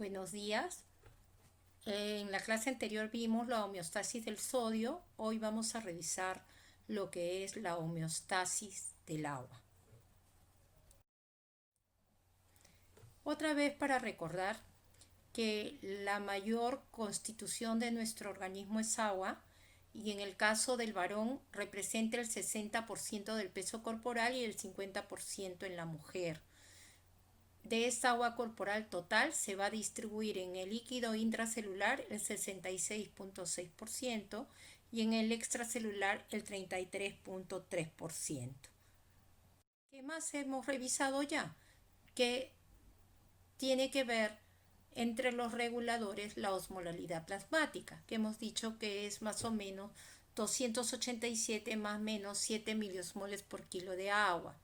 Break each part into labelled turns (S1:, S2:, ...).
S1: Buenos días. En la clase anterior vimos la homeostasis del sodio. Hoy vamos a revisar lo que es la homeostasis del agua. Otra vez para recordar que la mayor constitución de nuestro organismo es agua y en el caso del varón representa el 60% del peso corporal y el 50% en la mujer. De esta agua corporal total se va a distribuir en el líquido intracelular el 66.6% y en el extracelular el 33.3%. ¿Qué más hemos revisado ya? Que tiene que ver entre los reguladores la osmolalidad plasmática, que hemos dicho que es más o menos 287 más o menos 7 miliosmoles por kilo de agua.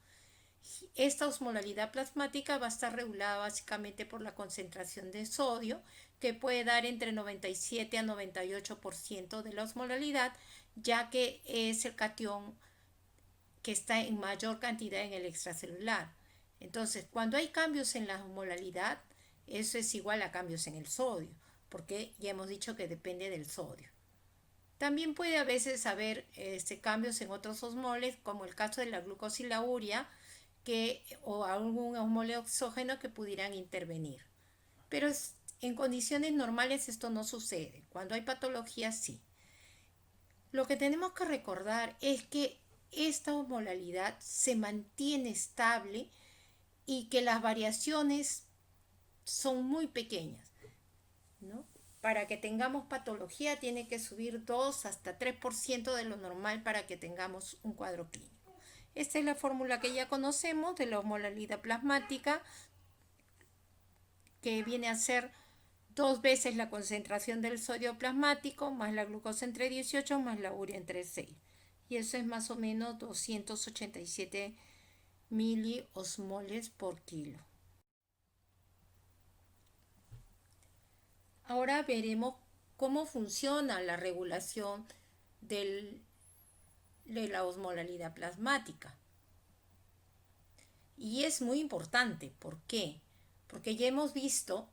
S1: Esta osmolalidad plasmática va a estar regulada básicamente por la concentración de sodio, que puede dar entre 97 a 98% de la osmolalidad, ya que es el catión que está en mayor cantidad en el extracelular. Entonces, cuando hay cambios en la osmolalidad, eso es igual a cambios en el sodio, porque ya hemos dicho que depende del sodio. También puede a veces haber cambios en otros osmoles, como el caso de la glucosa y la urea, o algún osmole exógeno que pudieran intervenir. Pero en condiciones normales esto no sucede. Cuando hay patología, sí. Lo que tenemos que recordar es que esta osmolalidad se mantiene estable y que las variaciones son muy pequeñas, ¿no? Para que tengamos patología tiene que subir 2 hasta 3% de lo normal para que tengamos un cuadro clínico. Esta es la fórmula que ya conocemos de la osmolalidad plasmática, que viene a ser 2 veces la concentración del sodio plasmático más la glucosa entre 18 más la urea entre 6. Y eso es más o menos 287 miliosmoles por kilo. Ahora veremos cómo funciona la regulación de la osmolalidad plasmática. Y es muy importante. ¿Por qué? Porque ya hemos visto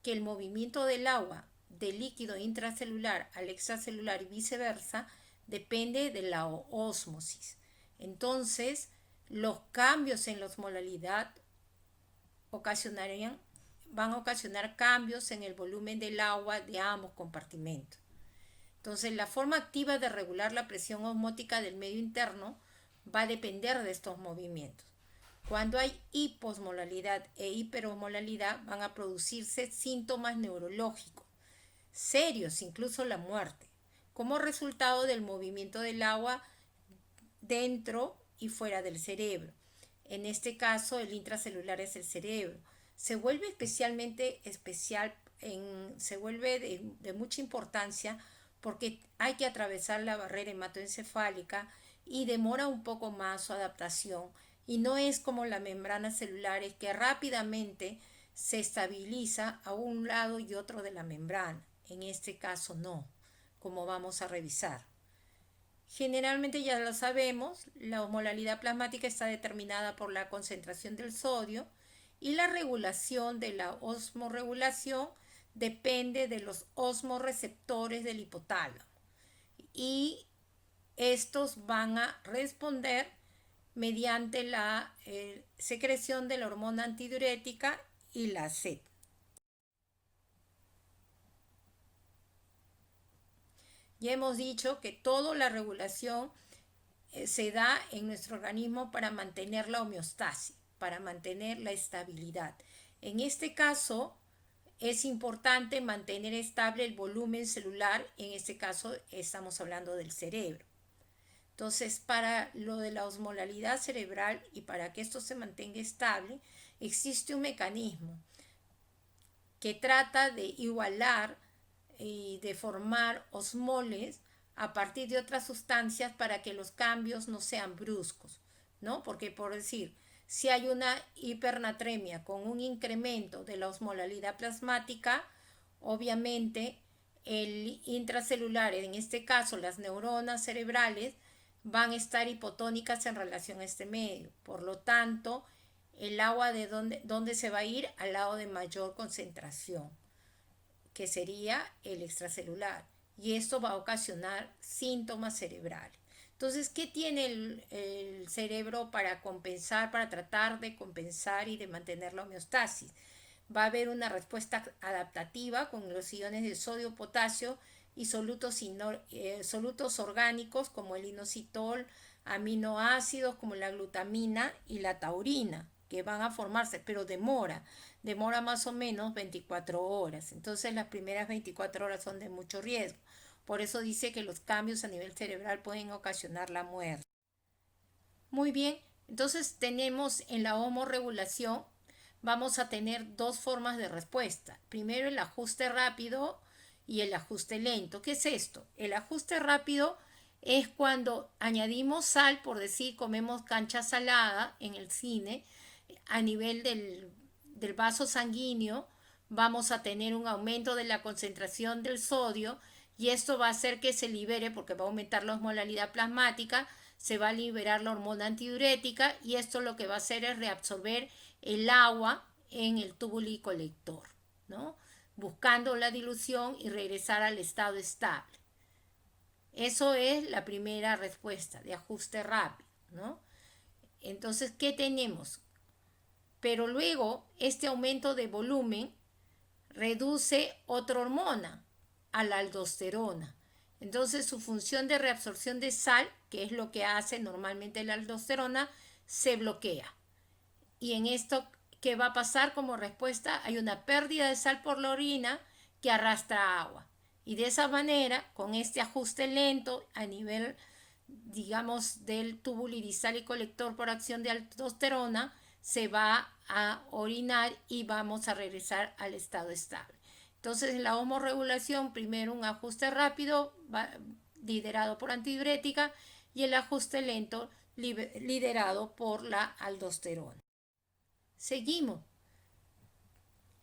S1: que el movimiento del agua del líquido intracelular al extracelular y viceversa depende de la ósmosis. Entonces, los cambios en la osmolalidad van a ocasionar cambios en el volumen del agua de ambos compartimentos. Entonces, la forma activa de regular la presión osmótica del medio interno va a depender de estos movimientos. Cuando hay hiposmolalidad e hiperosmolalidad van a producirse síntomas neurológicos serios, incluso la muerte, como resultado del movimiento del agua dentro y fuera del cerebro. En este caso, el intracelular es el cerebro. Se vuelve se vuelve de mucha importancia porque hay que atravesar la barrera hematoencefálica y demora un poco más su adaptación y no es como las membranas celulares que rápidamente se estabiliza a un lado y otro de la membrana. En este caso no, como vamos a revisar. Generalmente ya lo sabemos, la osmolalidad plasmática está determinada por la concentración del sodio y la regulación de la osmorregulación depende de los osmorreceptores del hipotálamo. Y estos van a responder mediante la secreción de la hormona antidiurética y la SET. Ya hemos dicho que toda la regulación se da en nuestro organismo para mantener la homeostasis, para mantener la estabilidad. En este caso, es importante mantener estable el volumen celular, en este caso estamos hablando del cerebro. Entonces, para lo de la osmolalidad cerebral y para que esto se mantenga estable, existe un mecanismo que trata de igualar y de formar osmoles a partir de otras sustancias para que los cambios no sean bruscos, ¿no? Porque por decir, si hay una hipernatremia con un incremento de la osmolalidad plasmática, obviamente el intracelular, en este caso las neuronas cerebrales, van a estar hipotónicas en relación a este medio. Por lo tanto, el agua de dónde se va a ir al lado de mayor concentración. que sería el extracelular, y esto va a ocasionar síntomas cerebrales. Entonces, ¿qué tiene el cerebro para compensar, para tratar de compensar y de mantener la homeostasis? Va a haber una respuesta adaptativa con los iones de sodio, potasio y solutos orgánicos como el inositol, aminoácidos como la glutamina y la taurina, que van a formarse, pero demora más o menos 24 horas. Entonces las primeras 24 horas son de mucho riesgo. Por eso dice que los cambios a nivel cerebral pueden ocasionar la muerte. Muy bien, entonces tenemos en la hormorregulación, vamos a tener dos formas de respuesta. Primero el ajuste rápido y el ajuste lento. ¿Qué es esto? El ajuste rápido es cuando añadimos sal, por decir, comemos cancha salada en el cine, a nivel del vaso sanguíneo, vamos a tener un aumento de la concentración del sodio y esto va a hacer que se libere, porque va a aumentar la osmolalidad plasmática, se va a liberar la hormona antidiurética y esto lo que va a hacer es reabsorber el agua en el túbulo colector, ¿no? Buscando la dilución y regresar al estado estable. Eso es la primera respuesta de ajuste rápido, ¿no? Entonces, ¿qué tenemos? Pero luego este aumento de volumen reduce otra hormona, a la aldosterona. Entonces su función de reabsorción de sal, que es lo que hace normalmente la aldosterona, se bloquea. Y en esto, ¿qué va a pasar como respuesta? Hay una pérdida de sal por la orina que arrastra agua. Y de esa manera, con este ajuste lento a nivel, digamos, del túbulo irisal y colector por acción de aldosterona, se va a orinar y vamos a regresar al estado estable. Entonces, en la hormorregulación, primero un ajuste rápido liderado por antidiurética y el ajuste lento liderado por la aldosterona. Seguimos.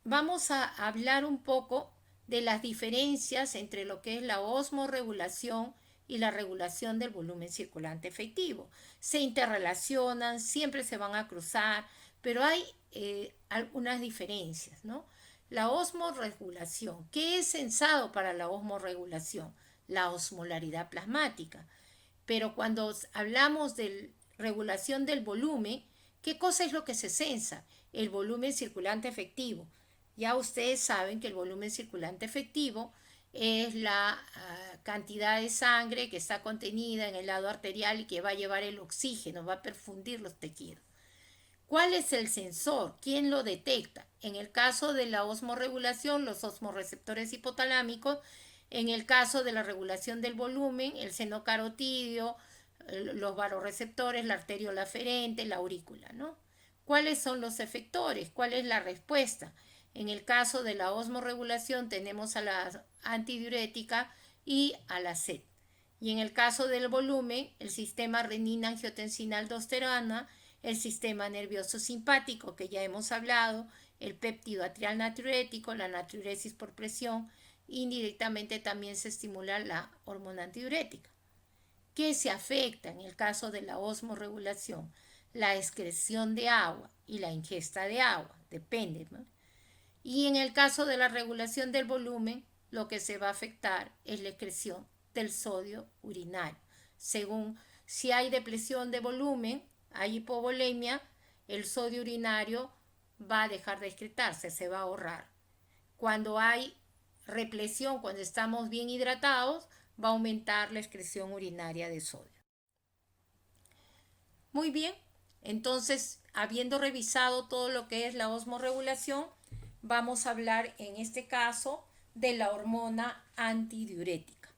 S1: Vamos a hablar un poco de las diferencias entre lo que es la osmorregulación y la regulación del volumen circulante efectivo. Se interrelacionan, siempre se van a cruzar, pero hay algunas diferencias, ¿no? La osmorregulación. ¿Qué es sensado para la osmorregulación? La osmolaridad plasmática. Pero cuando hablamos de regulación del volumen, ¿qué cosa es lo que se sensa? El volumen circulante efectivo. Ya ustedes saben que el volumen circulante efectivo es la cantidad de sangre que está contenida en el lado arterial y que va a llevar el oxígeno, va a perfundir los tejidos. ¿Cuál es el sensor? ¿Quién lo detecta? En el caso de la osmorregulación, los osmoreceptores hipotalámicos. En el caso de la regulación del volumen, el seno carotídeo, los varoreceptores, la arteriola aferente, la aurícula, ¿no? ¿Cuáles son los efectores? ¿Cuál es la respuesta? En el caso de la osmorregulación tenemos a la antidiurética y a la SED. Y en el caso del volumen, el sistema renina-angiotensina-aldosterona, el sistema nervioso simpático, que ya hemos hablado, el péptido atrial natriurético, la natriuresis por presión, indirectamente también se estimula la hormona antidiurética. ¿Qué se afecta en el caso de la osmorregulación? La excreción de agua y la ingesta de agua, depende, ¿no? Y en el caso de la regulación del volumen, lo que se va a afectar es la excreción del sodio urinario. Según si hay depresión de volumen, hay hipovolemia, el sodio urinario va a dejar de excretarse, se va a ahorrar. Cuando hay represión, cuando estamos bien hidratados, va a aumentar la excreción urinaria de sodio. Muy bien, entonces, habiendo revisado todo lo que es la osmorregulación, vamos a hablar en este caso de la hormona antidiurética.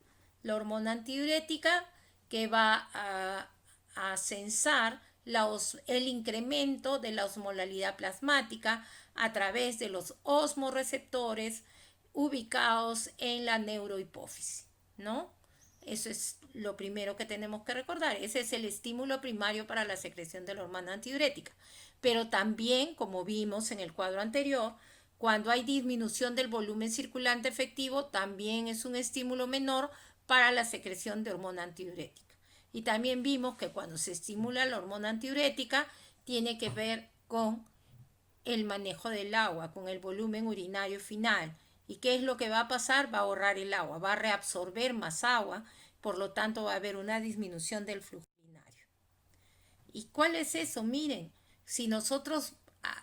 S1: La hormona antidiurética que va a censar el incremento de la osmolalidad plasmática a través de los osmoreceptores ubicados en la neurohipófisis, ¿no? Eso es lo primero que tenemos que recordar. Ese es el estímulo primario para la secreción de la hormona antidiurética. Pero también, como vimos en el cuadro anterior, cuando hay disminución del volumen circulante efectivo, también es un estímulo menor para la secreción de hormona antidiurética. Y también vimos que cuando se estimula la hormona antidiurética, tiene que ver con el manejo del agua, con el volumen urinario final. ¿Y qué es lo que va a pasar? Va a ahorrar el agua, va a reabsorber más agua, por lo tanto va a haber una disminución del flujo urinario. ¿Y cuál es eso? Miren, si nosotros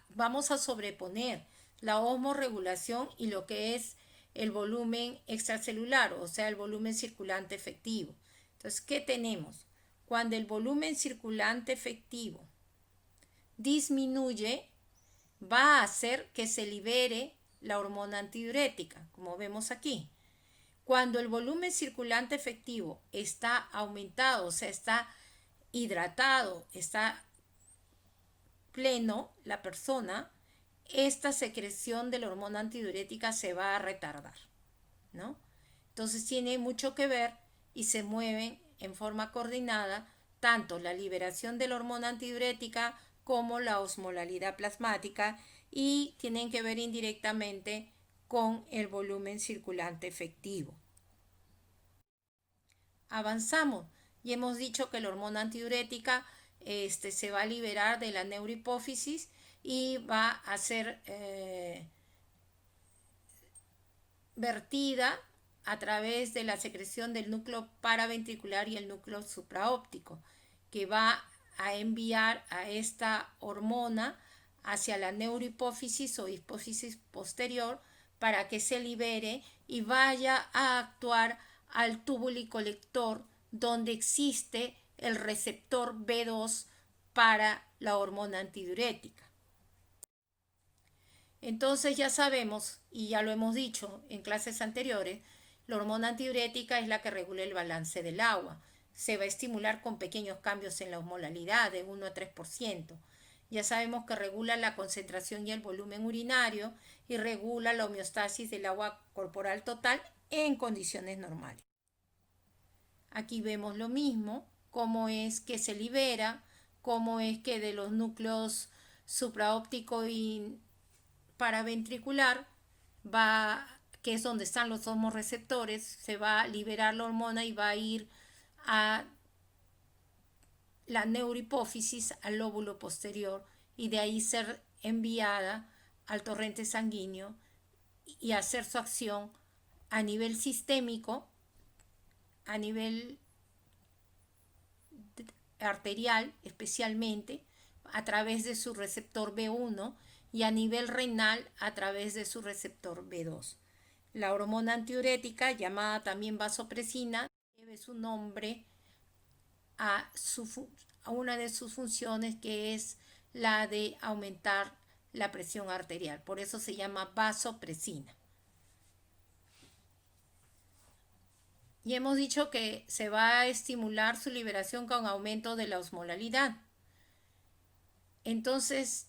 S1: vamos a sobreponer la osmorregulación y lo que es el volumen extracelular, o sea, el volumen circulante efectivo. Entonces, ¿qué tenemos? Cuando el volumen circulante efectivo disminuye, va a hacer que se libere la hormona antidiurética, como vemos aquí. Cuando el volumen circulante efectivo está aumentado, o sea, está hidratado, está pleno la persona, esta secreción de la hormona antidiurética se va a retardar, ¿no? Entonces tiene mucho que ver y se mueven en forma coordinada tanto la liberación de la hormona antidiurética como la osmolalidad plasmática y tienen que ver indirectamente con el volumen circulante efectivo. Avanzamos y hemos dicho que la hormona antidiurética se va a liberar de la neurohipófisis y va a ser vertida a través de la secreción del núcleo paraventricular y el núcleo supraóptico, que va a enviar a esta hormona hacia la neurohipófisis o hipófisis posterior para que se libere y vaya a actuar al túbulo colector donde existe el receptor B2 para la hormona antidiurética. Entonces ya sabemos, y ya lo hemos dicho en clases anteriores, la hormona antidiurética es la que regula el balance del agua. Se va a estimular con pequeños cambios en la osmolalidad de 1 a 3%. Ya sabemos que regula la concentración y el volumen urinario y regula la homeostasis del agua corporal total en condiciones normales. Aquí vemos lo mismo, cómo es que se libera, cómo es que de los núcleos supraóptico y paraventricular va, que es donde están los hormoreceptores, se va a liberar la hormona y va a ir a la neurohipófisis, al lóbulo posterior, y de ahí ser enviada al torrente sanguíneo y hacer su acción a nivel sistémico, a nivel arterial especialmente, a través de su receptor B1 y a nivel renal a través de su receptor B2. La hormona antidiurética, llamada también vasopresina, debe su nombre a una de sus funciones, que es la de aumentar la presión arterial. Por eso se llama vasopresina. Y hemos dicho que se va a estimular su liberación con aumento de la osmolalidad. Entonces,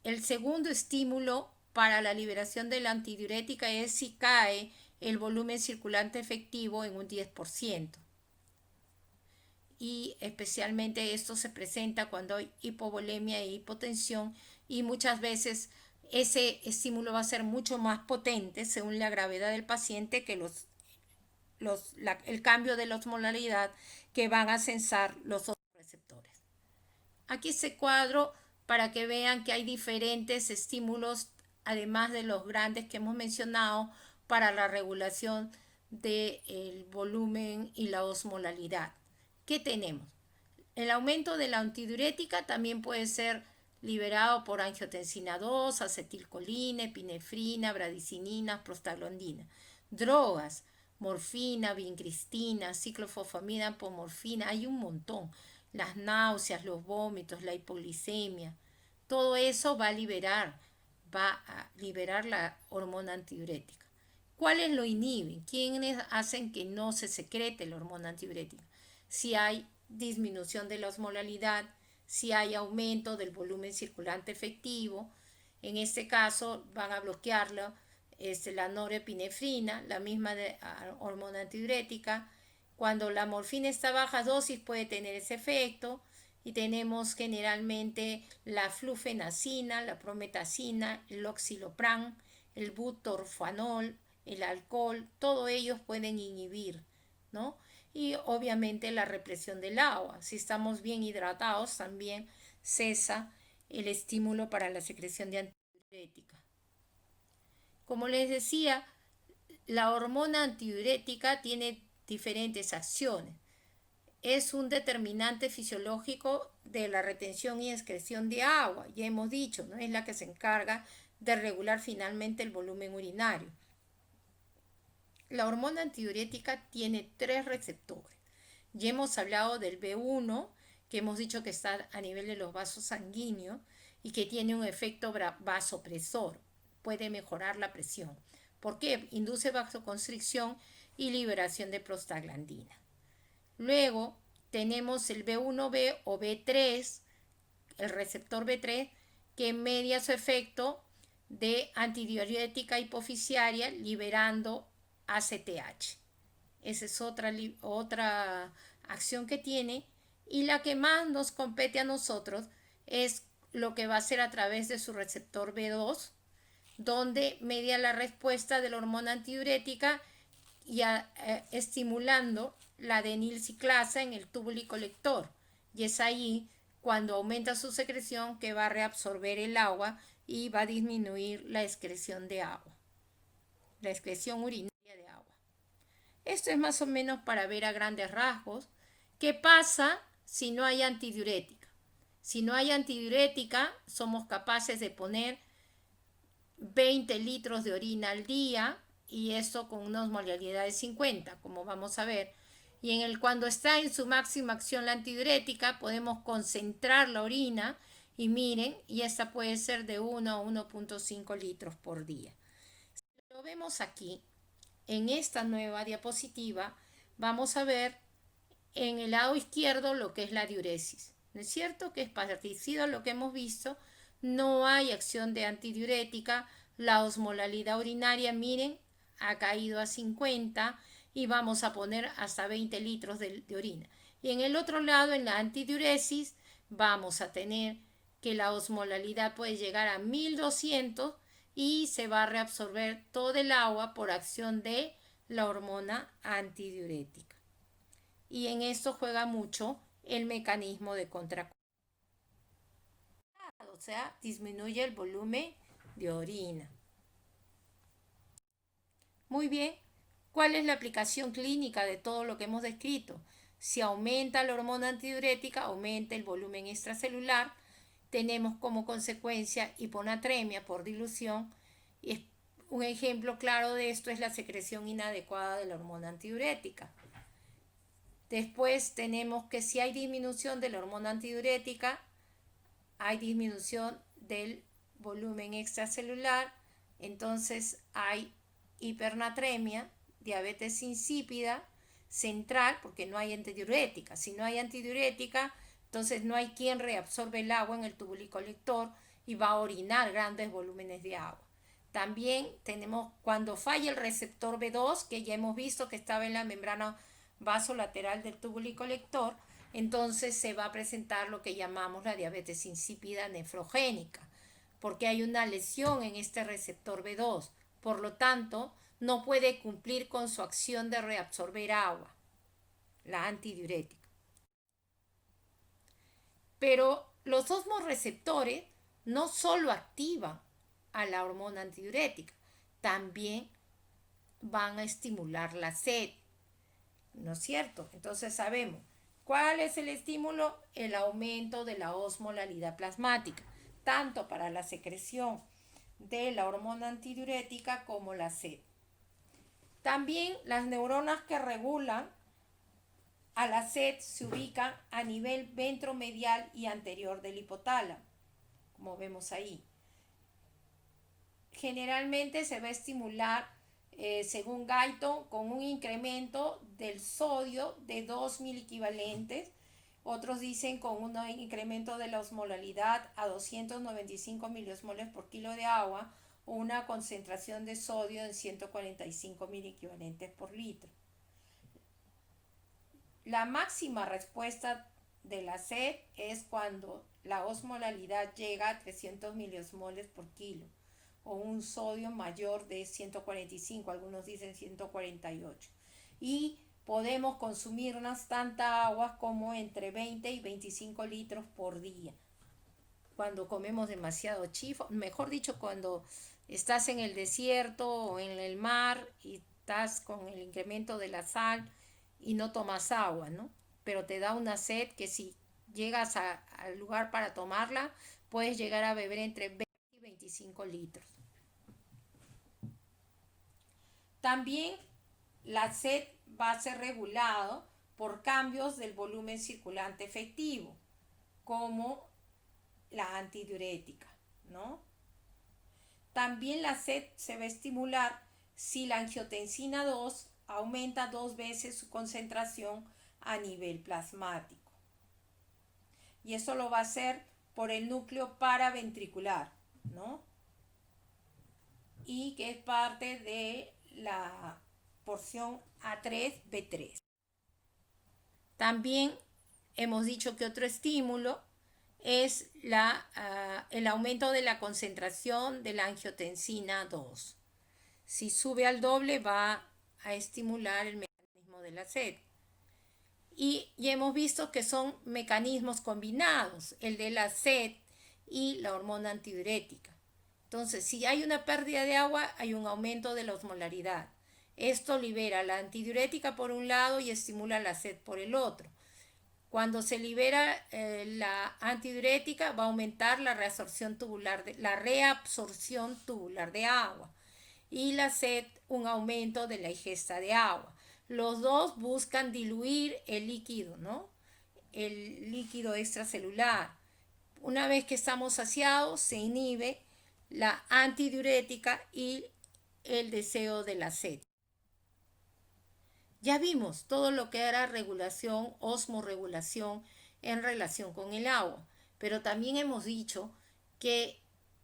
S1: el segundo estímulo para la liberación de la antidiurética es si cae el volumen circulante efectivo en un 10%. Y especialmente esto se presenta cuando hay hipovolemia e hipotensión, y muchas veces ese estímulo va a ser mucho más potente según la gravedad del paciente que el cambio de la osmolalidad que van a sensar los otros receptores. Aquí se cuadro para que vean que hay diferentes estímulos, además de los grandes que hemos mencionado, para la regulación del volumen y la osmolalidad. ¿Qué tenemos? El aumento de la antidiurética también puede ser liberado por angiotensina 2, acetilcolina, epinefrina, bradicinina, prostaglandina. Drogas, morfina, vincristina, ciclofosfamida, apomorfina, hay un montón. Las náuseas, los vómitos, la hipoglicemia, todo eso va a liberar la hormona antidiurética. ¿Cuáles lo inhiben? ¿Quiénes hacen que no se secrete la hormona antidiurética? Si hay disminución de la osmolalidad, si hay aumento del volumen circulante efectivo, en este caso van a bloquearlo la norepinefrina, la misma hormona antidiurética. Cuando la morfina está a baja dosis puede tener ese efecto, y tenemos generalmente la flufenacina, la prometacina, el oxilopran, el butorfanol, el alcohol, todos ellos pueden inhibir, ¿no? Y obviamente la represión del agua. Si estamos bien hidratados, también cesa el estímulo para la secreción de antidiurética. Como les decía, la hormona antidiurética tiene diferentes acciones. Es un determinante fisiológico de la retención y excreción de agua, ya hemos dicho, ¿no? Es la que se encarga de regular finalmente el volumen urinario. La hormona antidiurética tiene 3 receptores. Ya hemos hablado del B1, que hemos dicho que está a nivel de los vasos sanguíneos y que tiene un efecto vasopresor, puede mejorar la presión. ¿Por qué? Induce vasoconstricción y liberación de prostaglandina. Luego tenemos el B1B o B3, el receptor B3, que media su efecto de antidiurética hipofisiaria liberando ACTH. Esa es otra acción que tiene, y la que más nos compete a nosotros es lo que va a hacer a través de su receptor B2, donde media la respuesta de la hormona antidiurética y estimulando la adenilciclasa en el túbulo colector. Y es ahí cuando aumenta su secreción que va a reabsorber el agua y va a disminuir la excreción de agua, la excreción urinaria de agua. Esto es más o menos para ver a grandes rasgos qué pasa si no hay antidiurética. Si no hay antidiurética, somos capaces de poner 20 litros de orina al día, y eso con una osmolaridad de 50, como vamos a ver. Y cuando está en su máxima acción la antidiurética, podemos concentrar la orina y miren, y esta puede ser de 1 a 1.5 litros por día. Lo vemos aquí, en esta nueva diapositiva, vamos a ver en el lado izquierdo lo que es la diuresis. ¿No es cierto? Que es parecido a lo que hemos visto. No hay acción de antidiurética. La osmolalidad urinaria, miren, ha caído a 50 y vamos a poner hasta 20 litros de orina. Y en el otro lado, en la antidiuresis, vamos a tener que la osmolalidad puede llegar a 1200 y se va a reabsorber todo el agua por acción de la hormona antidiurética. Y en esto juega mucho el mecanismo de contracción. O sea, disminuye el volumen de orina. Muy bien, ¿cuál es la aplicación clínica de todo lo que hemos descrito? Si aumenta la hormona antidiurética, aumenta el volumen extracelular, tenemos como consecuencia hiponatremia por dilución, y un ejemplo claro de esto es la secreción inadecuada de la hormona antidiurética. Después tenemos que si hay disminución de la hormona antidiurética, hay disminución del volumen extracelular, entonces hay hipernatremia, diabetes insípida, central, porque no hay antidiurética. Si no hay antidiurética, entonces no hay quien reabsorbe el agua en el túbulo colector y va a orinar grandes volúmenes de agua. También tenemos cuando falla el receptor B2, que ya hemos visto que estaba en la membrana vasolateral del túbulo colector, entonces se va a presentar lo que llamamos la diabetes insípida nefrogénica, porque hay una lesión en este receptor B2. Por lo tanto, no puede cumplir con su acción de reabsorber agua, la antidiurética. Pero los osmoreceptores no solo activan a la hormona antidiurética, también van a estimular la sed, ¿no es cierto? Entonces sabemos, ¿cuál es el estímulo? El aumento de la osmolalidad plasmática, tanto para la secreción de la hormona antidiurética como la sed. También las neuronas que regulan a la sed se ubican a nivel ventromedial y anterior del hipotálamo, como vemos ahí. Generalmente se va a estimular, según Guyton, con un incremento del sodio de 2 miliequivalentes. Otros dicen con un incremento de la osmolalidad a 295 miliosmoles por kilo de agua o una concentración de sodio en 145 miliequivalentes por litro. La máxima respuesta de la sed es cuando la osmolalidad llega a 300 miliosmoles por kilo o un sodio mayor de 145, algunos dicen 148. Y podemos consumirnos tanta agua como entre 20 y 25 litros por día. Cuando comemos demasiado chifo, mejor dicho, cuando estás en el desierto o en el mar y estás con el incremento de la sal y no tomas agua, ¿no? Pero te da una sed que si llegas al lugar para tomarla, puedes llegar a beber entre 20 y 25 litros. También la sed va a ser regulado por cambios del volumen circulante efectivo, como la antidiurética, ¿no? También la sed se va a estimular si la angiotensina 2 aumenta 2 veces su concentración a nivel plasmático. Y eso lo va a hacer por el núcleo paraventricular, ¿no? Y que es parte de la porción A3B3. También hemos dicho que otro estímulo es el aumento de la concentración de la angiotensina 2. Si sube al doble va a estimular el mecanismo de la sed. Y hemos visto que son mecanismos combinados, el de la sed y la hormona antidiurética. Entonces, si hay una pérdida de agua, hay un aumento de la osmolaridad. Esto libera la antidiurética por un lado y estimula la sed por el otro. Cuando se libera la antidiurética, va a aumentar la reabsorción tubular de agua. Y la sed, un aumento de la ingesta de agua. Los dos buscan diluir el líquido, ¿no? El líquido extracelular. Una vez que estamos saciados, se inhibe la antidiurética y el deseo de la sed. Ya vimos todo lo que era regulación, osmorregulación en relación con el agua, pero también hemos dicho que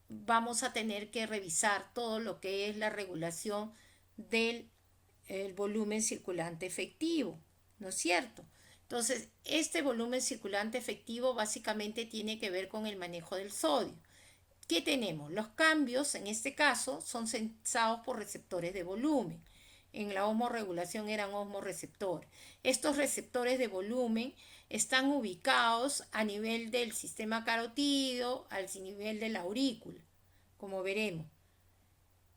S1: vamos a tener que revisar todo lo que es la regulación del volumen circulante efectivo, ¿no es cierto? Entonces, este volumen circulante efectivo básicamente tiene que ver con el manejo del sodio. ¿Qué tenemos? Los cambios, en este caso, son sensados por receptores de volumen. En la osmorregulación eran osmoreceptores. Estos receptores de volumen están ubicados a nivel del sistema carotídeo, al nivel de la aurícula, como veremos.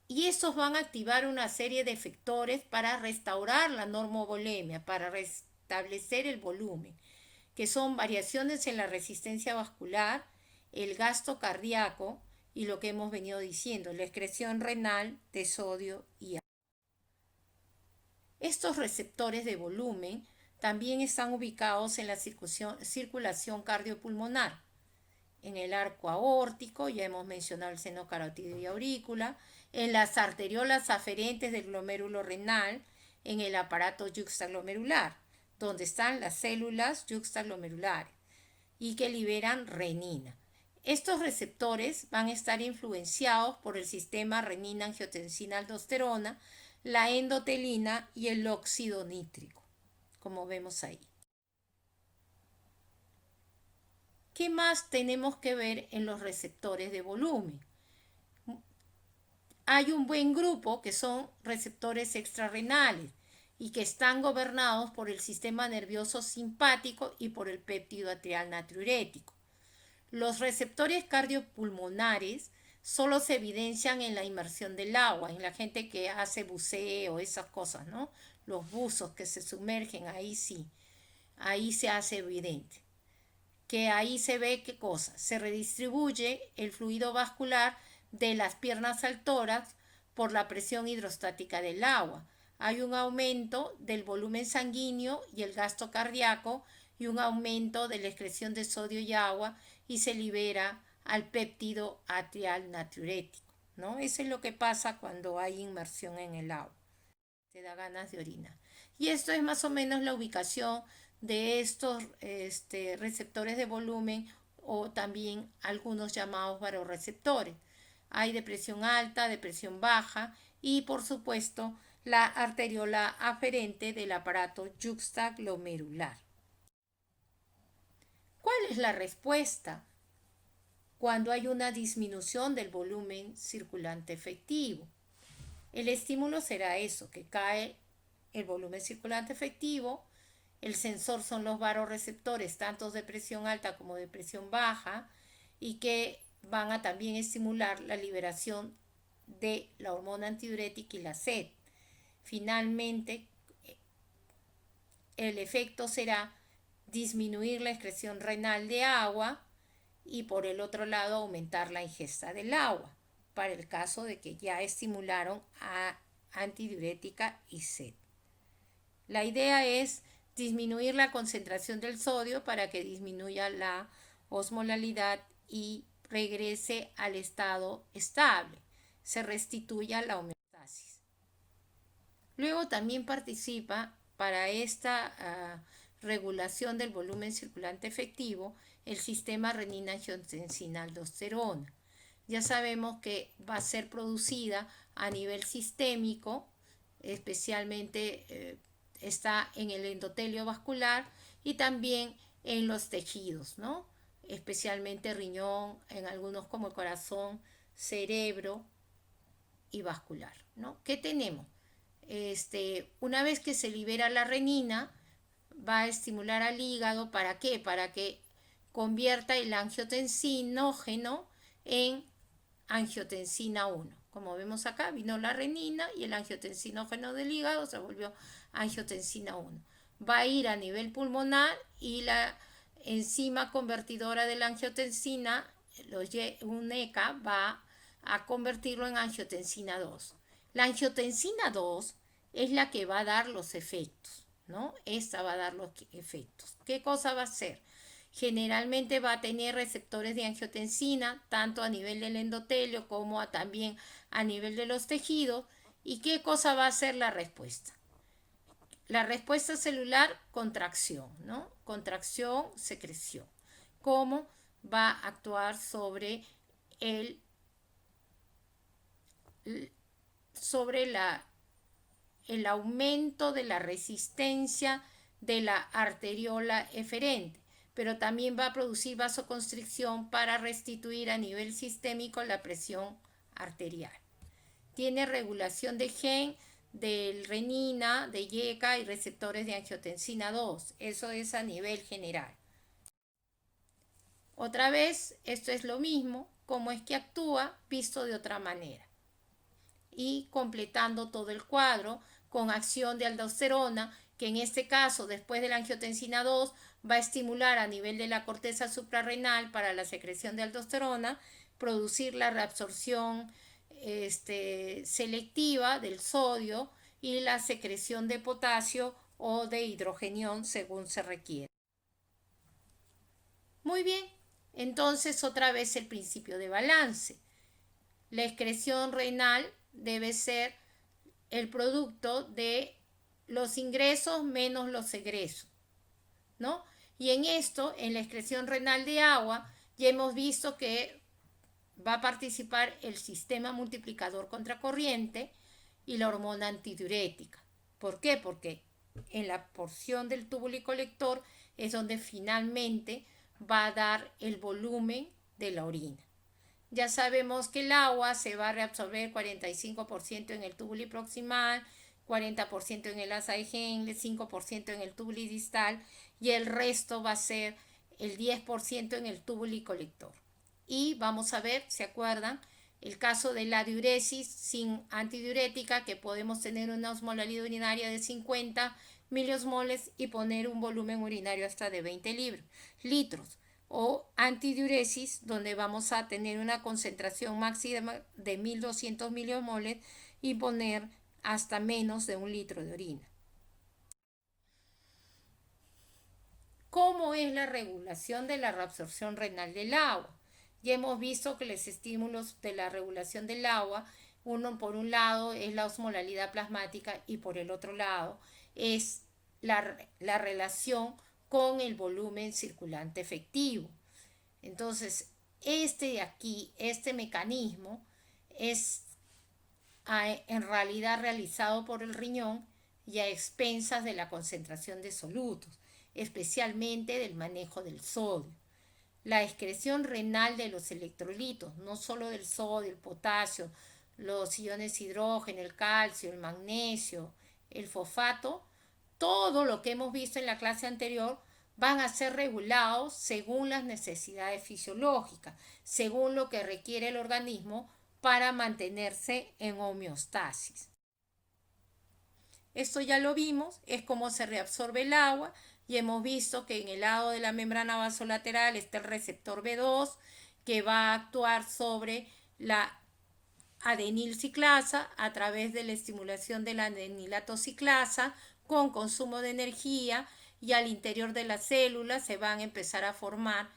S1: Y estos van a activar una serie de efectores para restaurar la normovolemia, para restablecer el volumen, que son variaciones en la resistencia vascular, el gasto cardíaco y lo que hemos venido diciendo, la excreción renal de sodio y agua. Estos receptores de volumen también están ubicados en la circulación cardiopulmonar, en el arco aórtico, ya hemos mencionado el seno carotídeo y aurícula, en las arteriolas aferentes del glomérulo renal, en el aparato yuxtaglomerular, donde están las células yuxtaglomerulares y que liberan renina. Estos receptores van a estar influenciados por el sistema renina-angiotensina-aldosterona, la endotelina y el óxido nítrico, como vemos ahí. ¿Qué más tenemos que ver en los receptores de volumen? Hay un buen grupo que son receptores extrarrenales y que están gobernados por el sistema nervioso simpático y por el péptido atrial natriurético. Los receptores cardiopulmonares solo se evidencian en la inmersión del agua, en la gente que hace buceo, esas cosas, ¿no? Los buzos que se sumergen, ahí sí, ahí se hace evidente. Que ahí se ve qué cosa, se redistribuye el fluido vascular de las piernas al tórax por la presión hidrostática del agua. Hay un aumento del volumen sanguíneo y el gasto cardíaco y un aumento de la excreción de sodio y agua y se libera al péptido atrial natriurético, ¿no? Eso es lo que pasa cuando hay inmersión en el agua. Te da ganas de orinar. Y esto es más o menos la ubicación de estos receptores de volumen o también algunos llamados varoreceptores. Hay de presión alta, de presión baja y por supuesto la arteriola aferente del aparato yuxtaglomerular. ¿Cuál es la respuesta cuando hay una disminución del volumen circulante efectivo? El estímulo será eso, que cae el volumen circulante efectivo. El sensor son los varoreceptores, tanto de presión alta como de presión baja, y que van a también estimular la liberación de la hormona antidiurética y la sed. finalmente el efecto será disminuir la excreción renal de agua y por el otro lado aumentar la ingesta del agua, para el caso de que ya estimularon a antidiurética y sed. La idea es disminuir la concentración del sodio para que disminuya la osmolalidad y regrese al estado estable, se restituya la homeostasis. Luego también participa para esta regulación del volumen circulante efectivo el sistema renina-angiotensina-aldosterona. Ya sabemos que va a ser producida a nivel sistémico, especialmente está en el endotelio vascular y también en los tejidos, ¿no? Especialmente riñón, en algunos como el corazón, cerebro y vascular, ¿no? ¿Qué tenemos? Una vez que se libera la renina, va a estimular al hígado, ¿para qué? Para que convierta el angiotensinógeno en angiotensina 1. Como vemos acá, vino la renina y el angiotensinógeno del hígado se volvió angiotensina 1. Va a ir a nivel pulmonar y la enzima convertidora de la angiotensina, un ECA, va a convertirlo en angiotensina 2. La angiotensina 2 es la que va a dar los efectos, ¿no? Esta va a dar los efectos. ¿Qué cosa va a hacer? Generalmente va a tener receptores de angiotensina, tanto a nivel del endotelio como también a nivel de los tejidos. ¿Y qué cosa va a hacer la respuesta? La respuesta celular, contracción, ¿no? Contracción, secreción. ¿Cómo va a actuar sobre el aumento de la resistencia de la arteriola eferente? Pero también va a producir vasoconstricción para restituir a nivel sistémico la presión arterial. Tiene regulación de gen del renina, de YECA y receptores de angiotensina 2. Eso es a nivel general. Otra vez, esto es lo mismo, cómo es que actúa visto de otra manera. Y completando todo el cuadro con acción de aldosterona, que en este caso, después de la angiotensina 2, va a estimular a nivel de la corteza suprarrenal para la secreción de aldosterona, producir la reabsorción selectiva del sodio y la secreción de potasio o de hidrogenión según se requiere. Muy bien, entonces otra vez el principio de balance. La excreción renal debe ser el producto de los ingresos menos los egresos, ¿no? Y en esto, en la excreción renal de agua, ya hemos visto que va a participar el sistema multiplicador contracorriente y la hormona antidiurética. ¿Por qué? Porque en la porción del túbulo colector es donde finalmente va a dar el volumen de la orina. Ya sabemos que el agua se va a reabsorber 45% en el túbulo proximal, 40% en el asa de Henle, 5% en el túbulo distal y el resto va a ser el 10% en el túbulo colector. Y vamos a ver, ¿se acuerdan? El caso de la diuresis sin antidiurética, que podemos tener una osmolalidad urinaria de 50 miliosmoles y poner un volumen urinario hasta de 20 litros. O antidiuresis, donde vamos a tener una concentración máxima de 1200 miliosmoles y poner hasta menos de 1 litro de orina. ¿Cómo es la regulación de la reabsorción renal del agua? Ya hemos visto que los estímulos de la regulación del agua, uno por un lado es la osmolalidad plasmática y por el otro lado es la relación con el volumen circulante efectivo. Entonces, este mecanismo es en realidad realizado por el riñón y a expensas de la concentración de solutos, especialmente del manejo del sodio. La excreción renal de los electrolitos, no solo del sodio, el potasio, los iones hidrógeno, el calcio, el magnesio, el fosfato, todo lo que hemos visto en la clase anterior van a ser regulados según las necesidades fisiológicas, según lo que requiere el organismo para mantenerse en homeostasis. Esto ya lo vimos, es cómo se reabsorbe el agua y hemos visto que en el lado de la membrana vasolateral está el receptor B2 que va a actuar sobre la adenilciclasa a través de la estimulación de la adenilatociclasa con consumo de energía, y al interior de la célula se van a empezar a formar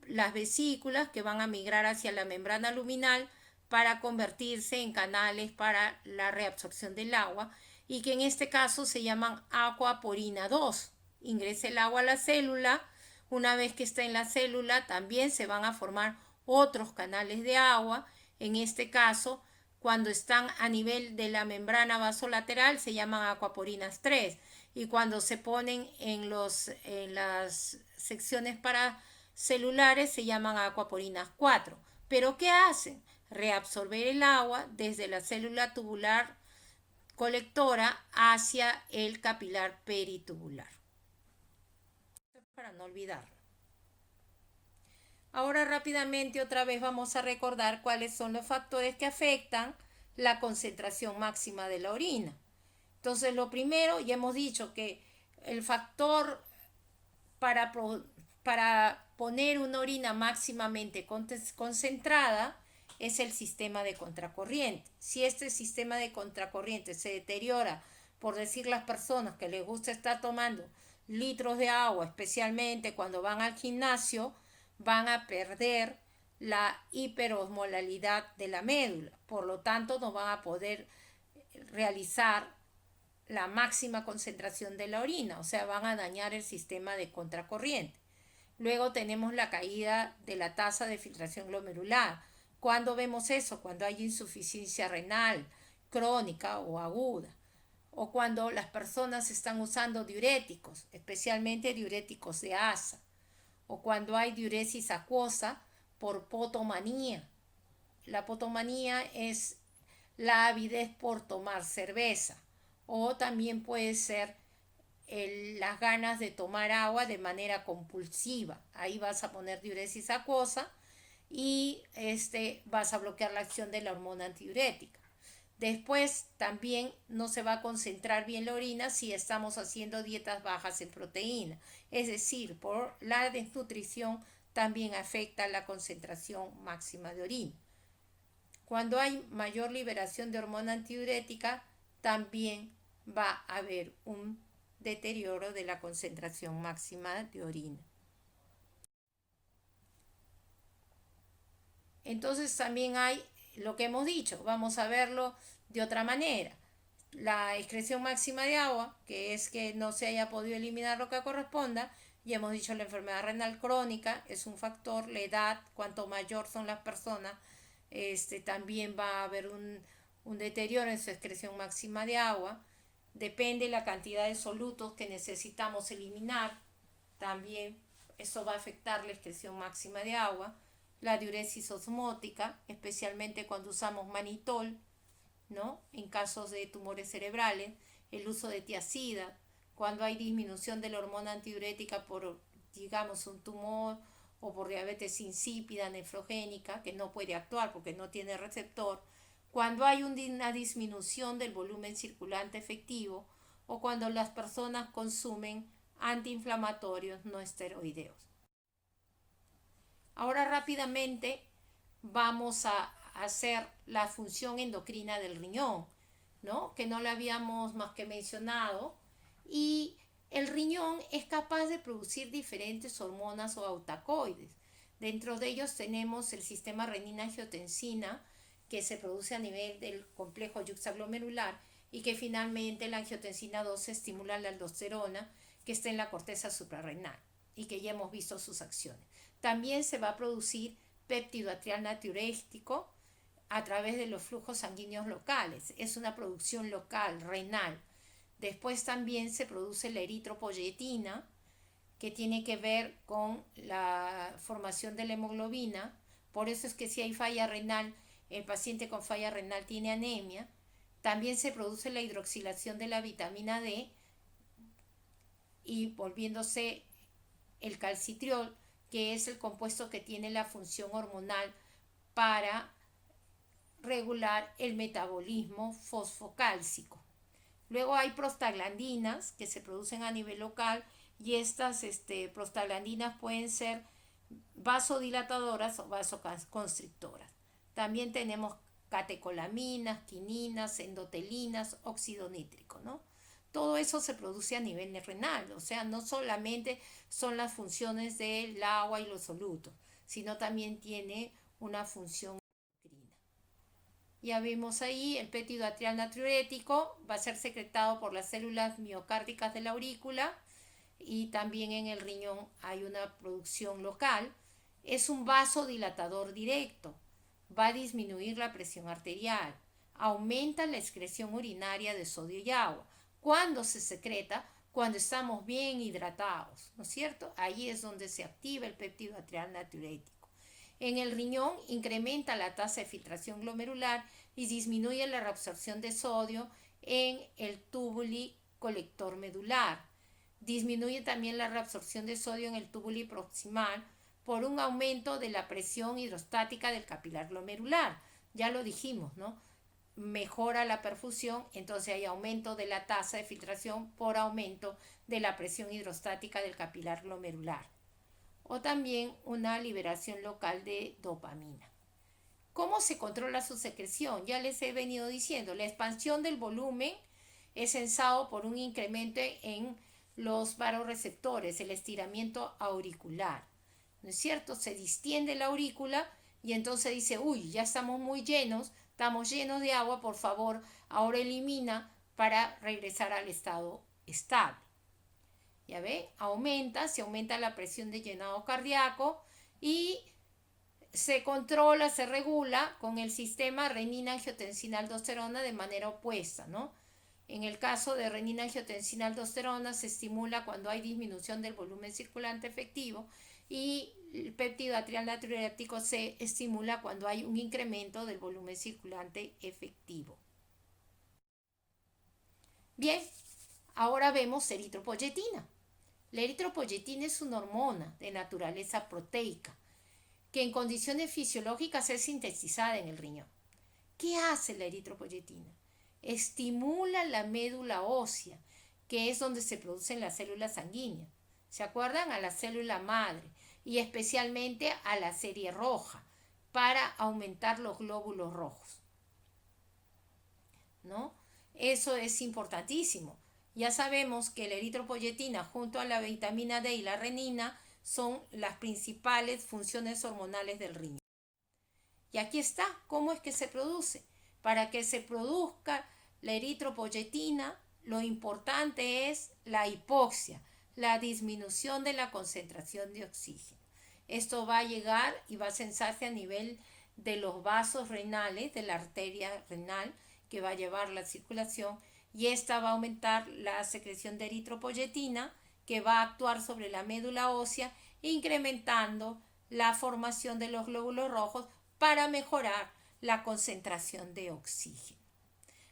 S1: las vesículas que van a migrar hacia la membrana luminal para convertirse en canales para la reabsorción del agua, y que en este caso se llaman aquaporina 2. Ingresa el agua a la célula. Una vez que está en la célula también se van a formar otros canales de agua. En este caso, cuando están a nivel de la membrana vasolateral se llaman aquaporinas 3, y cuando se ponen en las secciones paracelulares se llaman aquaporinas 4. ¿Pero qué hacen? Reabsorber el agua desde la célula tubular colectora hacia el capilar peritubular. Para no olvidarlo. Ahora rápidamente otra vez vamos a recordar cuáles son los factores que afectan la concentración máxima de la orina. Entonces lo primero, ya hemos dicho que el factor para, para poner una orina máximamente concentrada es el sistema de contracorriente. Si este sistema de contracorriente se deteriora, por decir las personas que les gusta estar tomando litros de agua, especialmente cuando van al gimnasio, van a perder la hiperosmolalidad de la médula. Por lo tanto, no van a poder realizar la máxima concentración de la orina, o sea, van a dañar el sistema de contracorriente. Luego tenemos la caída de la tasa de filtración glomerular. ¿Cuándo vemos eso? Cuando hay insuficiencia renal crónica o aguda, o cuando las personas están usando diuréticos, especialmente diuréticos de asa, o cuando hay diuresis acuosa por potomanía. La potomanía es la avidez por tomar cerveza, o también puede ser las ganas de tomar agua de manera compulsiva. Ahí vas a poner diuresis acuosa y vas a bloquear la acción de la hormona antidiurética. Después también no se va a concentrar bien la orina si estamos haciendo dietas bajas en proteína. Es decir, por la desnutrición también afecta la concentración máxima de orina. Cuando hay mayor liberación de hormona antidiurética, también va a haber un deterioro de la concentración máxima de orina. Entonces también hay lo que hemos dicho, vamos a verlo de otra manera. La excreción máxima de agua, que es que no se haya podido eliminar lo que corresponda. Ya hemos dicho, la enfermedad renal crónica es un factor, la edad, cuanto mayor son las personas, también va a haber un deterioro en su excreción máxima de agua. Depende la cantidad de solutos que necesitamos eliminar, también eso va a afectar la excreción máxima de agua. La diuresis osmótica, especialmente cuando usamos manitol, ¿no? En casos de tumores cerebrales, el uso de tiazida, cuando hay disminución de la hormona antidiurética por, digamos, un tumor o por diabetes insípida nefrogénica, que no puede actuar porque no tiene receptor, cuando hay una disminución del volumen circulante efectivo, o cuando las personas consumen antiinflamatorios no esteroideos. Ahora rápidamente vamos a hacer la función endocrina del riñón, ¿no? Que no la habíamos más que mencionado. Y el riñón es capaz de producir diferentes hormonas o autacoides. Dentro de ellos tenemos el sistema renina-angiotensina, que se produce a nivel del complejo yuxtaglomerular, y que finalmente la angiotensina 2 estimula la aldosterona, que está en la corteza suprarrenal, y que ya hemos visto sus acciones. También se va a producir péptido atrial natriurético a través de los flujos sanguíneos locales. Es una producción local, renal. Después también se produce la eritropoyetina, que tiene que ver con la formación de la hemoglobina. Por eso es que si hay falla renal, el paciente con falla renal tiene anemia. También se produce la hidroxilación de la vitamina D y volviéndose el calcitriol, que es el compuesto que tiene la función hormonal para regular el metabolismo fosfocálcico. Luego hay prostaglandinas que se producen a nivel local y estas prostaglandinas pueden ser vasodilatadoras o vasoconstrictoras. También tenemos catecolaminas, quininas, endotelinas, óxido nítrico, ¿no? Todo eso se produce a nivel renal, o sea, no solamente son las funciones del agua y los solutos, sino también tiene una función endocrina. Ya vemos ahí el péptido atrial natriurético va a ser secretado por las células miocárdicas de la aurícula y también en el riñón hay una producción local. Es un vasodilatador directo, va a disminuir la presión arterial, aumenta la excreción urinaria de sodio y agua. ¿Cuándo se secreta? Cuando estamos bien hidratados, ¿no es cierto? Ahí es donde se activa el péptido atrial natriurético. En el riñón incrementa la tasa de filtración glomerular y disminuye la reabsorción de sodio en el túbulo colector medular. Disminuye también la reabsorción de sodio en el túbulo proximal por un aumento de la presión hidrostática del capilar glomerular. Ya lo dijimos, ¿no? Mejora la perfusión, entonces hay aumento de la tasa de filtración por aumento de la presión hidrostática del capilar glomerular. O también una liberación local de dopamina. ¿Cómo se controla su secreción? Ya les he venido diciendo, la expansión del volumen es censado por un incremento en los vasoreceptores, el estiramiento auricular. ¿No es cierto? Se distiende la aurícula y entonces dice, uy, ya estamos muy llenos, estamos llenos de agua, por favor, ahora elimina para regresar al estado estable. ¿Ya ven? Se aumenta la presión de llenado cardíaco y se controla, se regula con el sistema renina-angiotensina-aldosterona de manera opuesta, ¿no? En el caso de renina-angiotensina-aldosterona se estimula cuando hay disminución del volumen circulante efectivo y el péptido atrial natriurético se estimula cuando hay un incremento del volumen circulante efectivo. Bien, ahora vemos eritropoyetina. La eritropoyetina es una hormona de naturaleza proteica que en condiciones fisiológicas es sintetizada en el riñón. ¿Qué hace la eritropoyetina? Estimula la médula ósea, que es donde se producen las células sanguíneas. ¿Se acuerdan? A la célula madre y especialmente a la serie roja para aumentar los glóbulos rojos, ¿no? Eso es importantísimo. Ya sabemos que la eritropoyetina junto a la vitamina D y la renina son las principales funciones hormonales del riñón. Y aquí está, ¿cómo es que se produce? Para que se produzca la eritropoyetina, lo importante es la hipoxia, la disminución de la concentración de oxígeno. Esto va a llegar y va a censarse a nivel de los vasos renales, de la arteria renal, que va a llevar la circulación, y esta va a aumentar la secreción de eritropoyetina, que va a actuar sobre la médula ósea, incrementando la formación de los glóbulos rojos para mejorar la concentración de oxígeno.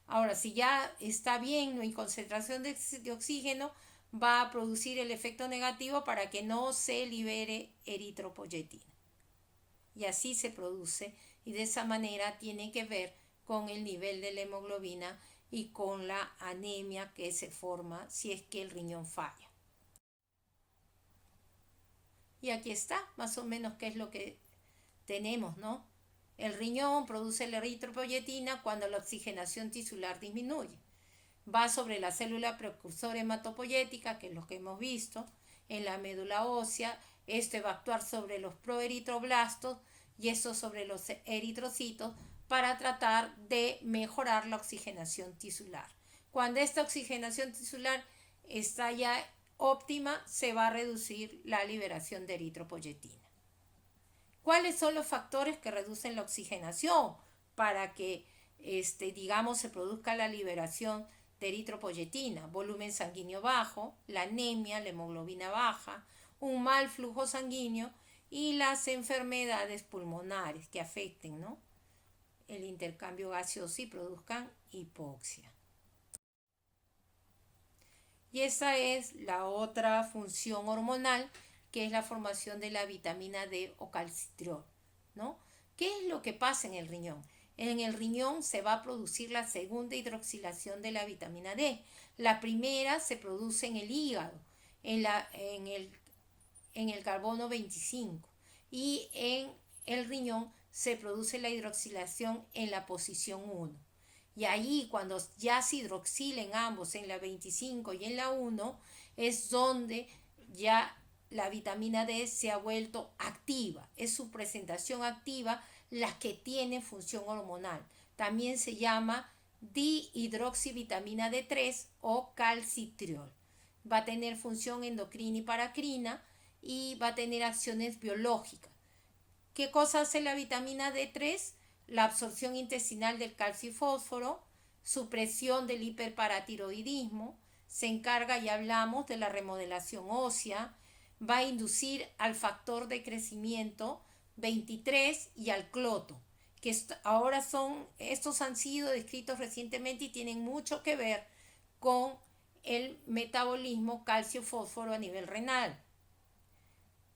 S1: Ahora, si ya está bien, no hay concentración de oxígeno, va a producir el efecto negativo para que no se libere eritropoyetina. Y así se produce y de esa manera tiene que ver con el nivel de la hemoglobina y con la anemia que se forma si es que el riñón falla. Y aquí está, más o menos, qué es lo que tenemos, ¿no? El riñón produce la eritropoyetina cuando la oxigenación tisular disminuye. Va sobre la célula precursora hematopoyética, que es lo que hemos visto, en la médula ósea. Este va a actuar sobre los proeritroblastos y esto sobre los eritrocitos para tratar de mejorar la oxigenación tisular. Cuando esta oxigenación tisular está ya óptima, se va a reducir la liberación de eritropoyetina. ¿Cuáles son los factores que reducen la oxigenación para que, digamos, se produzca la liberación de eritropoyetina? Volumen sanguíneo bajo, la anemia, la hemoglobina baja, un mal flujo sanguíneo y las enfermedades pulmonares que afecten, ¿no?, el intercambio gaseoso y produzcan hipoxia. Y esa es la otra función hormonal, que es la formación de la vitamina D o calcitriol, ¿no? ¿Qué es lo que pasa en el riñón? En el riñón se va a producir la segunda hidroxilación de la vitamina D. La primera se produce en el hígado, en el carbono 25, y en el riñón se produce la hidroxilación en la posición 1. Y ahí cuando ya se hidroxilen ambos en la 25 y en la 1 es donde ya la vitamina D se ha vuelto activa. Es su presentación activa la que tiene función hormonal. También se llama dihidroxivitamina D3 o calcitriol. Va a tener función endocrina y paracrina y va a tener acciones biológicas. ¿Qué cosa hace la vitamina D3? La absorción intestinal del calcio y fósforo, supresión del hiperparatiroidismo, se encarga, ya hablamos, de la remodelación ósea, va a inducir al factor de crecimiento 23 y al cloto, que estos han sido descritos recientemente y tienen mucho que ver con el metabolismo calcio-fósforo a nivel renal.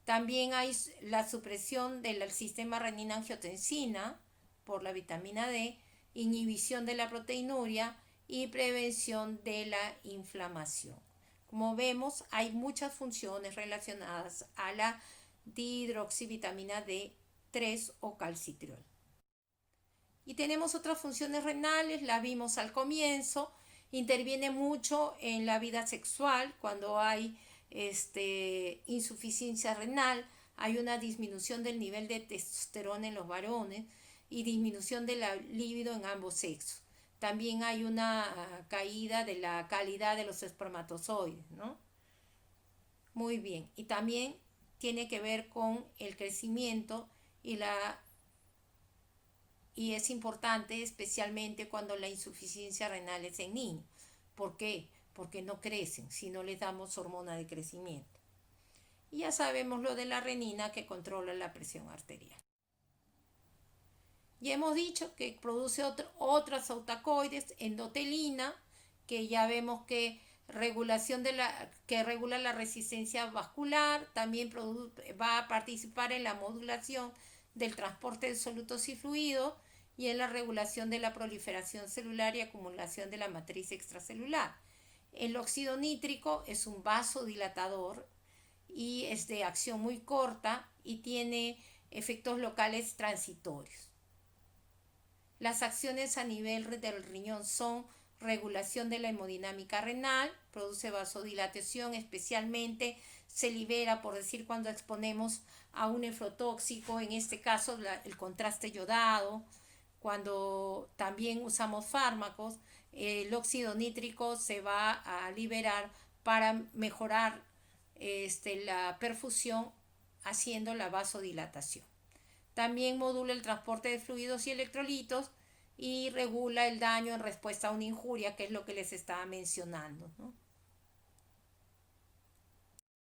S1: También hay la supresión del sistema renina-angiotensina por la vitamina D, inhibición de la proteinuria y prevención de la inflamación. Como vemos, hay muchas funciones relacionadas a la dihidroxivitamina D3 o calcitriol. Y tenemos otras funciones renales, las vimos al comienzo. Interviene mucho en la vida sexual cuando hay insuficiencia renal, hay una disminución del nivel de testosterona en los varones y disminución de la libido en ambos sexos. También hay una caída de la calidad de los espermatozoides, ¿no? Muy bien. Y también tiene que ver con el crecimiento y es importante especialmente cuando la insuficiencia renal es en niños. ¿Por qué? Porque no crecen si no les damos hormona de crecimiento. Y ya sabemos lo de la renina que controla la presión arterial. Ya hemos dicho que produce otras autacoides, endotelina, que ya vemos que regula la resistencia vascular, también va a participar en la modulación del transporte de solutos y fluidos y en la regulación de la proliferación celular y acumulación de la matriz extracelular. El óxido nítrico es un vasodilatador y es de acción muy corta y tiene efectos locales transitorios. Las acciones a nivel del riñón son regulación de la hemodinámica renal, produce vasodilatación, especialmente se libera, por decir, cuando exponemos a un nefrotóxico, en este caso el contraste yodado, cuando también usamos fármacos, el óxido nítrico se va a liberar para mejorar la perfusión haciendo la vasodilatación. También modula el transporte de fluidos y electrolitos y regula el daño en respuesta a una injuria, que es lo que les estaba mencionando, ¿no?